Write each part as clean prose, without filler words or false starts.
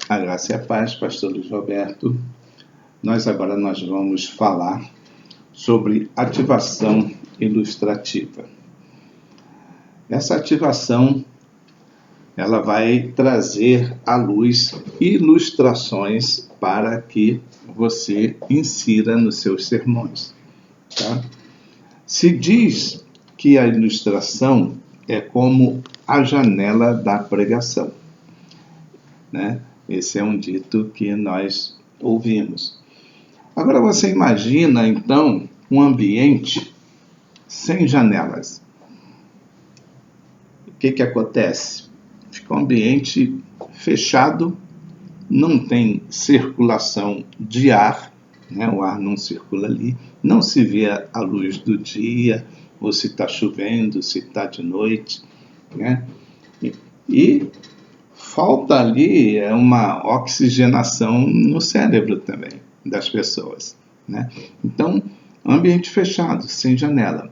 A graça e a paz, pastor Luiz Roberto. Nós vamos falar sobre ativação ilustrativa. Essa ativação, ela vai trazer à luz ilustrações para que você insira nos seus sermões. Tá? Se diz que a ilustração é como a janela da pregação, né? Esse é um dito que nós ouvimos. Agora você imagina, então, um ambiente sem janelas. O que acontece? Fica um ambiente fechado, não tem circulação de ar, né? O ar não circula ali, não se vê a luz do dia, ou se está chovendo, se está de noite, né? E falta ali uma oxigenação no cérebro também das pessoas, né? Então, ambiente fechado, sem janela.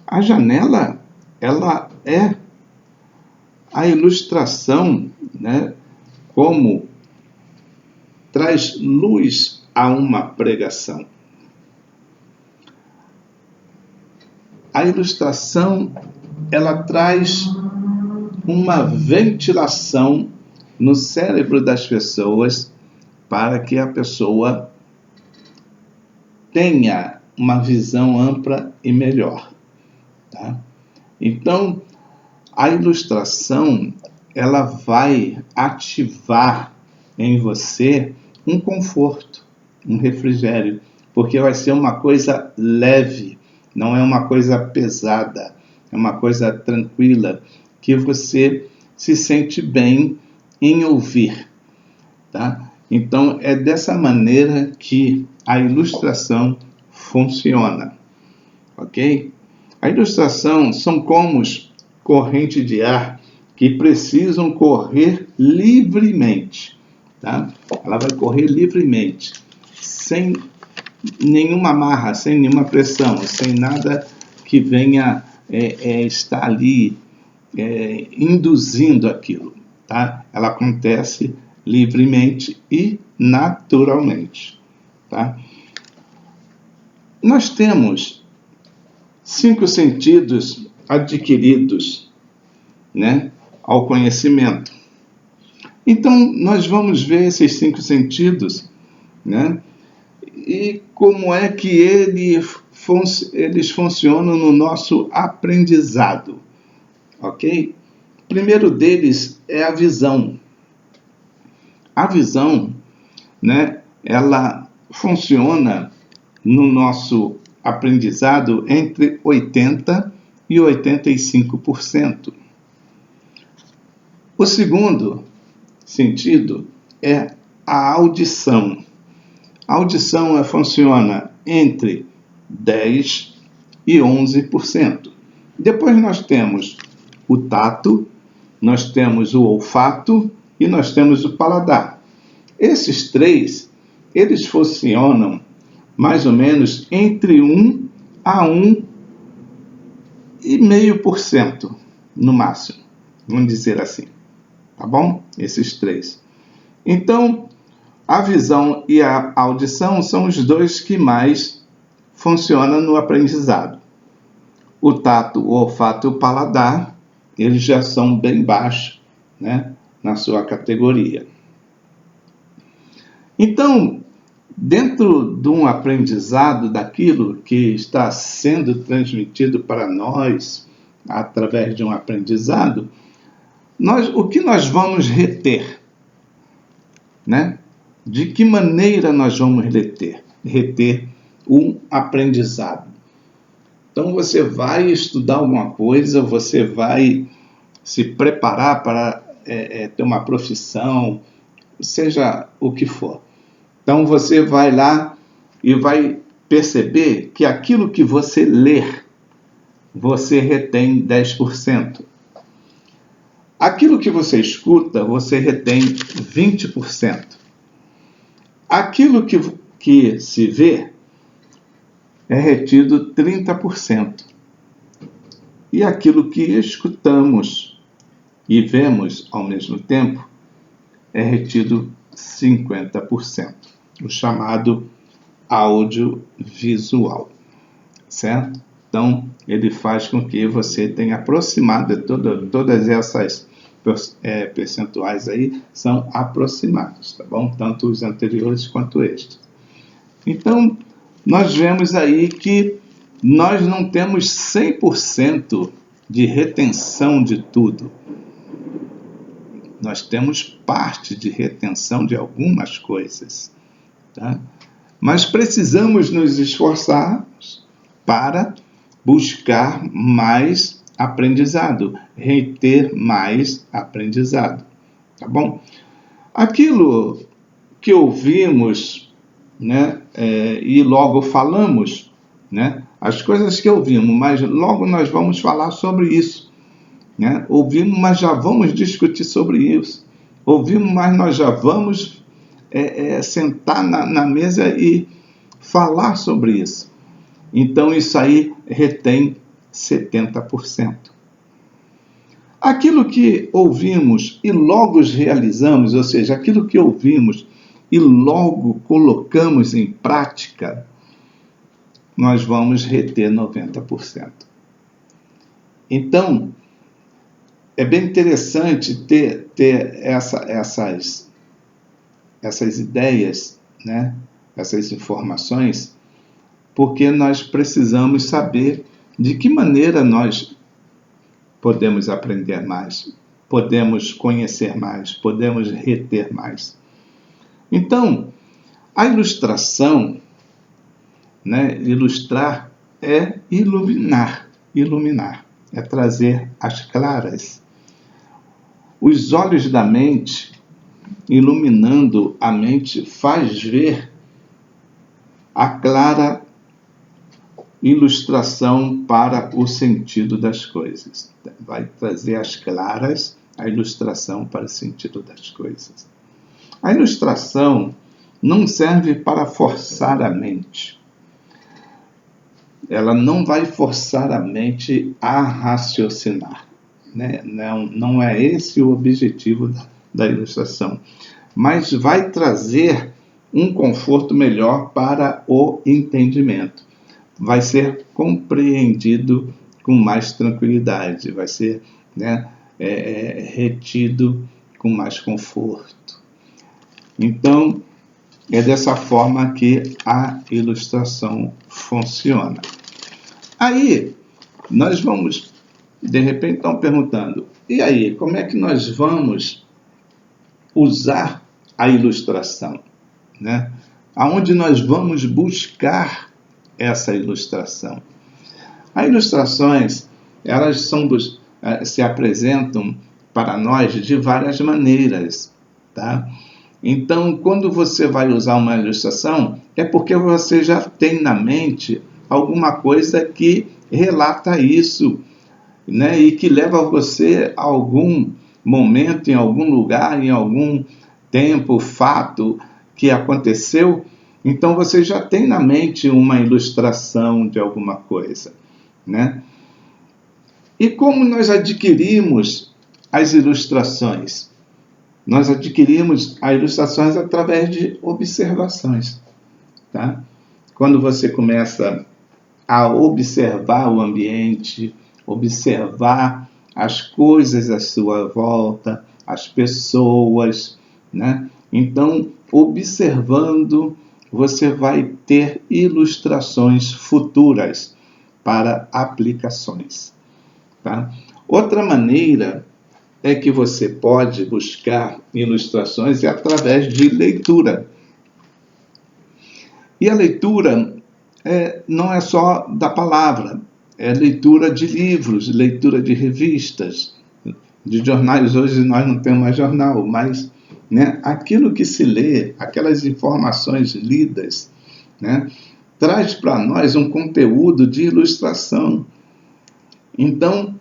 A janela, ela é a ilustração, né? Como traz luz a uma pregação. A ilustração, ela traz uma ventilação no cérebro das pessoas para que a pessoa tenha uma visão ampla e melhor. Tá? Então, a ilustração, ela vai ativar em você um conforto, um refrigério, porque vai ser uma coisa leve, não é uma coisa pesada, é uma coisa tranquila, que você se sente bem em ouvir, tá? Então, é dessa maneira que a ilustração funciona, ok? A ilustração são como correntes de ar que precisam correr livremente, tá? Ela vai correr livremente, sem nenhuma amarra, sem nenhuma pressão, sem nada que venha estar ali induzindo aquilo, tá? Ela acontece livremente e naturalmente, tá? Nós temos 5 sentidos adquiridos, né, ao conhecimento. Então, nós vamos ver esses 5 sentidos, né, e como é que eles funcionam no nosso aprendizado. Ok? O primeiro deles é a visão. A visão, né, ela funciona no nosso aprendizado entre 80% e 85%. O segundo sentido é a audição. A audição funciona entre 10% e 11%. Depois nós temos o tato, nós temos o olfato e nós temos o paladar. Esses 3, eles funcionam mais ou menos entre 1 a 1,5% no máximo, vamos dizer assim, tá bom? Esses 3. Então, a visão e a audição são os 2 que mais funcionam no aprendizado. O tato, o olfato e o paladar, eles já são bem baixos, né, na sua categoria. Então, dentro de um aprendizado daquilo que está sendo transmitido para nós, através de um aprendizado, o que nós vamos reter? Né? De que maneira nós vamos reter um aprendizado? Então, você vai estudar alguma coisa, você vai se preparar para ter uma profissão, seja o que for. Então, você vai lá e vai perceber que aquilo que você ler, você retém 10%. Aquilo que você escuta, você retém 20%. Aquilo que se vê, é retido 30%. E aquilo que escutamos e vemos ao mesmo tempo é retido 50%, o chamado audiovisual, certo? Então, ele faz com que você tenha aproximado, todas essas percentuais aí são aproximados, tá bom? Tanto os anteriores quanto estes. Então, nós vemos aí que nós não temos 100% de retenção de tudo. Nós temos parte de retenção de algumas coisas, tá? Mas precisamos nos esforçar para buscar mais aprendizado, reter mais aprendizado, tá bom? Aquilo que ouvimos, né, e logo falamos, né, as coisas que ouvimos, mas logo nós vamos falar sobre isso, né? Ouvimos, mas já vamos discutir sobre isso. Ouvimos, mas nós já vamos sentar na mesa e falar sobre isso. Então, isso aí retém 70%. Aquilo que ouvimos e logo realizamos, ou seja, aquilo que ouvimos e logo colocamos em prática, nós vamos reter 90%. Então, é bem interessante ter essas ideias, né? Essas informações, porque nós precisamos saber de que maneira nós podemos aprender mais, podemos conhecer mais, podemos reter mais. Então, a ilustração, né? Ilustrar é iluminar, é trazer as claras. Os olhos da mente, iluminando a mente, faz ver a clara ilustração para o sentido das coisas. Vai trazer as claras, a ilustração para o sentido das coisas. A ilustração não serve para forçar a mente. Ela não vai forçar a mente a raciocinar, né? Não é esse o objetivo da ilustração, mas vai trazer um conforto melhor para o entendimento. Vai ser compreendido com mais tranquilidade, vai ser, né, retido com mais conforto. Então, é dessa forma que a ilustração funciona. Aí, nós vamos, de repente, estão perguntando, e aí, como é que nós vamos usar a ilustração, né? Aonde nós vamos buscar essa ilustração? As ilustrações, elas se apresentam para nós de várias maneiras, tá? Então, quando você vai usar uma ilustração, é porque você já tem na mente alguma coisa que relata isso, né? E que leva você a algum momento, em algum lugar, em algum tempo, fato que aconteceu. Então, você já tem na mente uma ilustração de alguma coisa, né? E como nós adquirimos as ilustrações? Nós adquirimos as ilustrações através de observações, tá? Quando você começa a observar o ambiente, observar as coisas à sua volta, as pessoas, né? Então, observando, você vai ter ilustrações futuras para aplicações, tá? Outra maneira é que você pode buscar ilustrações através de leitura. E a leitura não é só da palavra, é leitura de livros, leitura de revistas, de jornais. Hoje nós não temos mais jornal, mas, né, aquilo que se lê, aquelas informações lidas, né, traz para nós um conteúdo de ilustração. Então,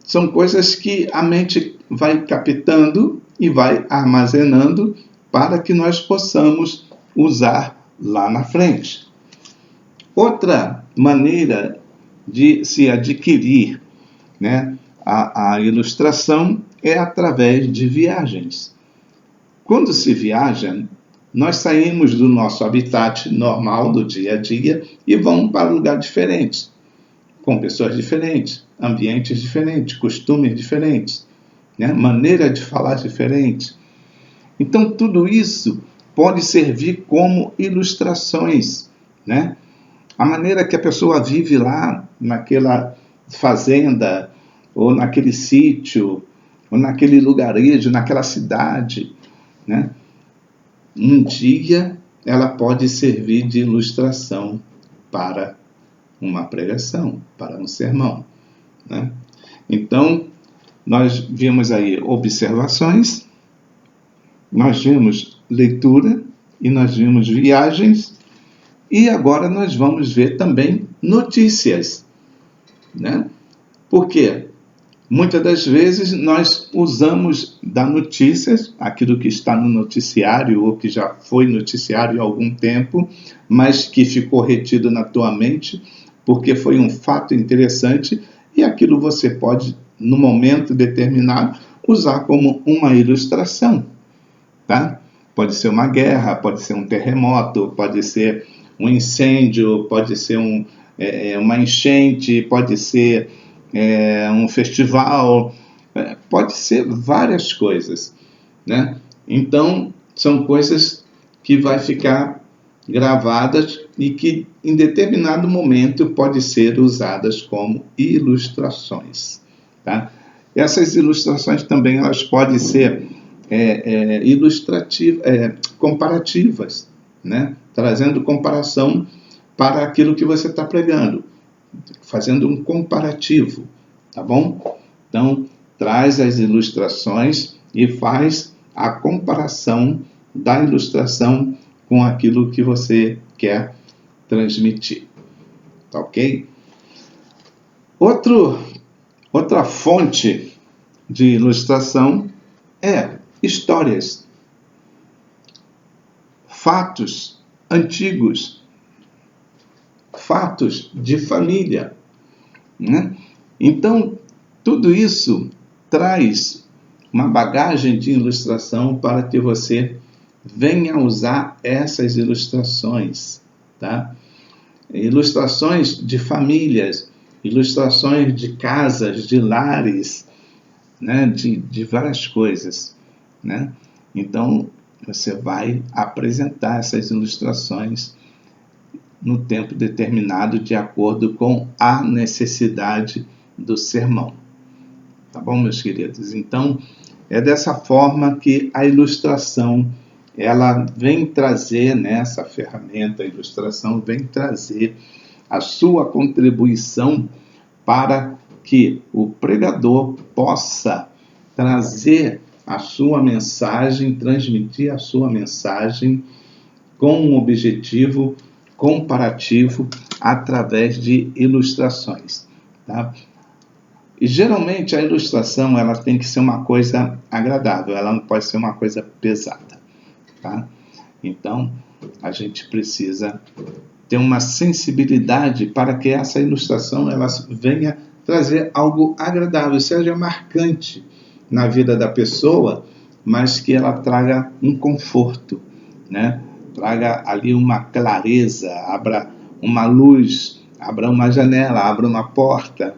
são coisas que a mente vai captando e vai armazenando para que nós possamos usar lá na frente. Outra maneira de se adquirir, né, a ilustração é através de viagens. quando se viaja, nós saímos do nosso habitat normal do dia a dia e vamos para lugares diferentes, com pessoas diferentes, ambientes diferentes, costumes diferentes, né? Maneira de falar diferente. Então, tudo isso pode servir como ilustrações, né? A maneira que a pessoa vive lá naquela fazenda, ou naquele sítio, ou naquele lugarejo, naquela cidade, né? Um dia ela pode servir de ilustração para uma pregação, para um sermão, né? Então, nós vimos aí observações, nós vimos leitura e nós vimos viagens, e agora nós vamos ver também notícias, né? Por quê? Muitas das vezes nós usamos das notícias, aquilo que está no noticiário ou que já foi noticiário há algum tempo, mas que ficou retido na tua mente, porque foi um fato interessante, e aquilo você pode, no momento determinado, usar como uma ilustração, tá? Pode ser uma guerra, pode ser um terremoto, pode ser um incêndio, pode ser uma enchente, pode ser um festival, pode ser várias coisas, né? Então, são coisas que vai ficar gravadas e que em determinado momento pode ser usadas como ilustrações, tá? Essas ilustrações também elas podem ser comparativas, né? Trazendo comparação para aquilo que você está pregando, fazendo um comparativo, tá bom? Então, traz as ilustrações e faz a comparação da ilustração com aquilo que você quer transmitir, tá ok? Outra fonte de ilustração é histórias, fatos antigos, fatos de família, né? Então, tudo isso traz uma bagagem de ilustração para que você venha usar essas ilustrações, tá? Ilustrações de famílias, ilustrações de casas, de lares, né? De várias coisas, né? Então, você vai apresentar essas ilustrações no tempo determinado, de acordo com a necessidade do sermão. Tá bom, meus queridos? Então, é dessa forma que a ilustração, ela vem trazer, nessa ferramenta, a ilustração vem trazer a sua contribuição para que o pregador possa trazer a sua mensagem, transmitir a sua mensagem com um objetivo comparativo através de ilustrações, tá? E geralmente a ilustração ela tem que ser uma coisa agradável, ela não pode ser uma coisa pesada, tá? Então a gente precisa ter uma sensibilidade para que essa ilustração ela venha trazer algo agradável, seja marcante na vida da pessoa, mas que ela traga um conforto, né? Traga ali uma clareza, abra uma luz, abra uma janela, abra uma porta,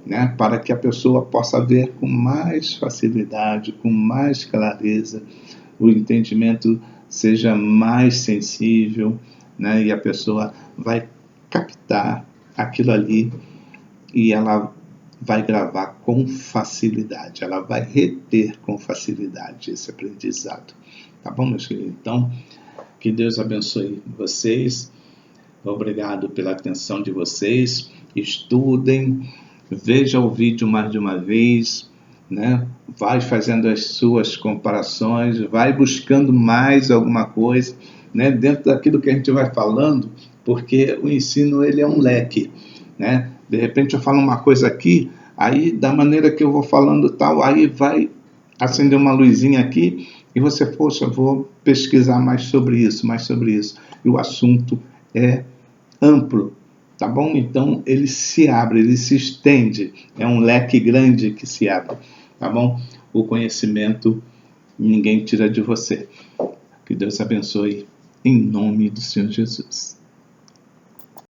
né? Para que a pessoa possa ver com mais facilidade, com mais clareza, o entendimento seja mais sensível, né? E a pessoa vai captar aquilo ali e ela vai gravar com facilidade, ela vai reter com facilidade esse aprendizado. Tá bom, meus queridos? Então, que Deus abençoe vocês. Obrigado pela atenção de vocês. Estudem, veja o vídeo mais de uma vez, né? Vai fazendo as suas comparações, vai buscando mais alguma coisa, né? Dentro daquilo que a gente vai falando, porque o ensino ele é um leque, né? De repente eu falo uma coisa aqui, aí da maneira que eu vou falando tal, aí vai acender uma luzinha aqui, e você, poxa, vou pesquisar mais sobre isso. E o assunto é amplo, tá bom? Então, ele se abre, ele se estende. É um leque grande que se abre, tá bom? O conhecimento ninguém tira de você. Que Deus abençoe em nome do Senhor Jesus.